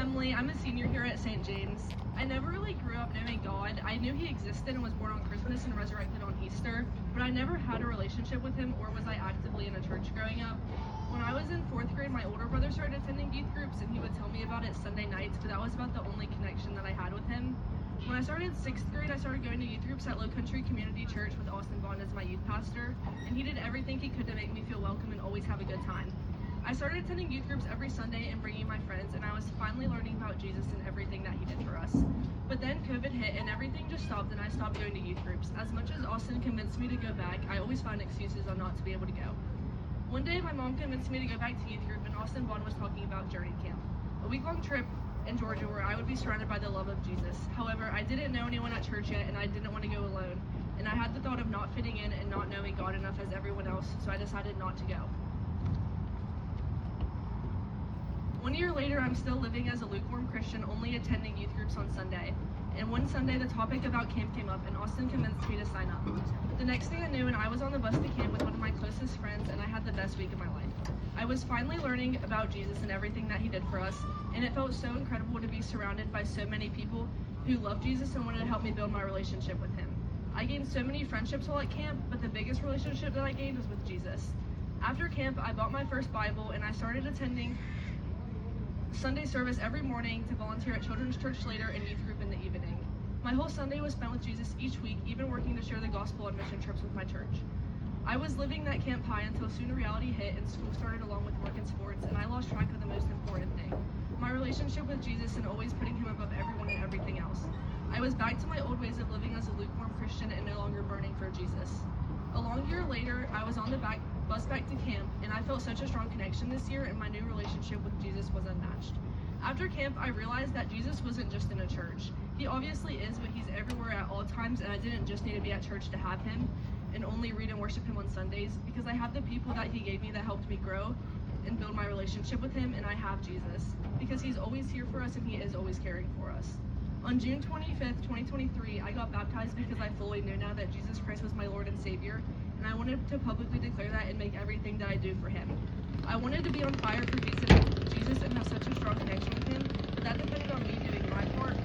Emily. I'm a senior here at St. James. I never really grew up knowing God. I knew he existed and was born on Christmas and resurrected on Easter, but I never had a relationship with him, or was I actively in a church growing up. When I was in 4th grade, my older brother started attending youth groups, and he would tell me about it Sunday nights, but that was about the only connection that I had with him. When I started 6th grade, I started going to youth groups at Low Country Community Church with Austin Bond as my youth pastor, and he did everything he could to make me feel welcome and always have a good time. I started attending youth groups every Sunday and bringing my friends, and I was finally learning about Jesus and everything that he did for us. But then COVID hit and everything just stopped, and I stopped going to youth groups. As much as Austin convinced me to go back, I always find excuses on not to be able to go. One day, my mom convinced me to go back to youth group, and Austin Bond was talking about Journey Camp, a week-long trip in Georgia where I would be surrounded by the love of Jesus. However, I didn't know anyone at church yet, and I didn't want to go alone, and I had the thought of not fitting in and not knowing God enough as everyone else, so I decided not to go. 1 year later, I'm still living as a lukewarm Christian, only attending youth groups on Sunday. And one Sunday, the topic about camp came up, and Austin convinced me to sign up. The next thing I knew, and I was on the bus to camp with one of my closest friends, and I had the best week of my life. I was finally learning about Jesus and everything that he did for us, and it felt so incredible to be surrounded by so many people who loved Jesus and wanted to help me build my relationship with him. I gained so many friendships while at camp, but the biggest relationship that I gained was with Jesus. After camp, I bought my first Bible, and I started attending Sunday service every morning to volunteer at Children's Church later and youth group in the evening. My whole Sunday was spent with Jesus each week, even working to share the gospel on mission trips with my church. I was living that camp high until soon reality hit and school started along with work and sports, and I lost track of the most important thing, my relationship with Jesus and always putting him above everyone and everything else. I was back to my old ways of living as a lukewarm Christian and no longer burning for Jesus. A long year later, I was on the bus back to camp, and I felt such a strong connection this year, and my new relationship with Jesus was unmatched. After camp, I realized that Jesus wasn't just in a church. He obviously is, but he's everywhere at all times, and I didn't just need to be at church to have him and only read and worship him on Sundays, because I have the people that he gave me that helped me grow and build my relationship with him, and I have Jesus, because he's always here for us and he is always caring for us. On June 25th, 2023, I got baptized because I fully knew now that Jesus Christ was my Lord and Savior, and I wanted to publicly declare that and make everything that I do for him. I wanted to be on fire for Jesus and have such a strong connection with him, but that depended on me doing my part,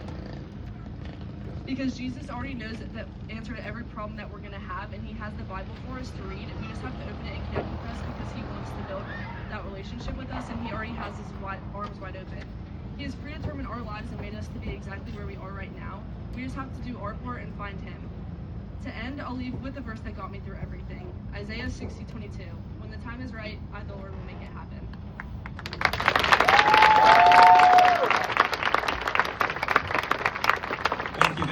because Jesus already knows the answer to every problem that we're going to have, and he has the Bible for us to read, and we just have to open it and connect with us because he wants to build that relationship with us, and he already has his arms wide open. He has predetermined our lives and made us to be exactly where we are right now. We just have to do our part and find him. To end, I'll leave with the verse that got me through everything. Isaiah 60:22. When the time is right, I, the Lord, will make it happen. Thank you,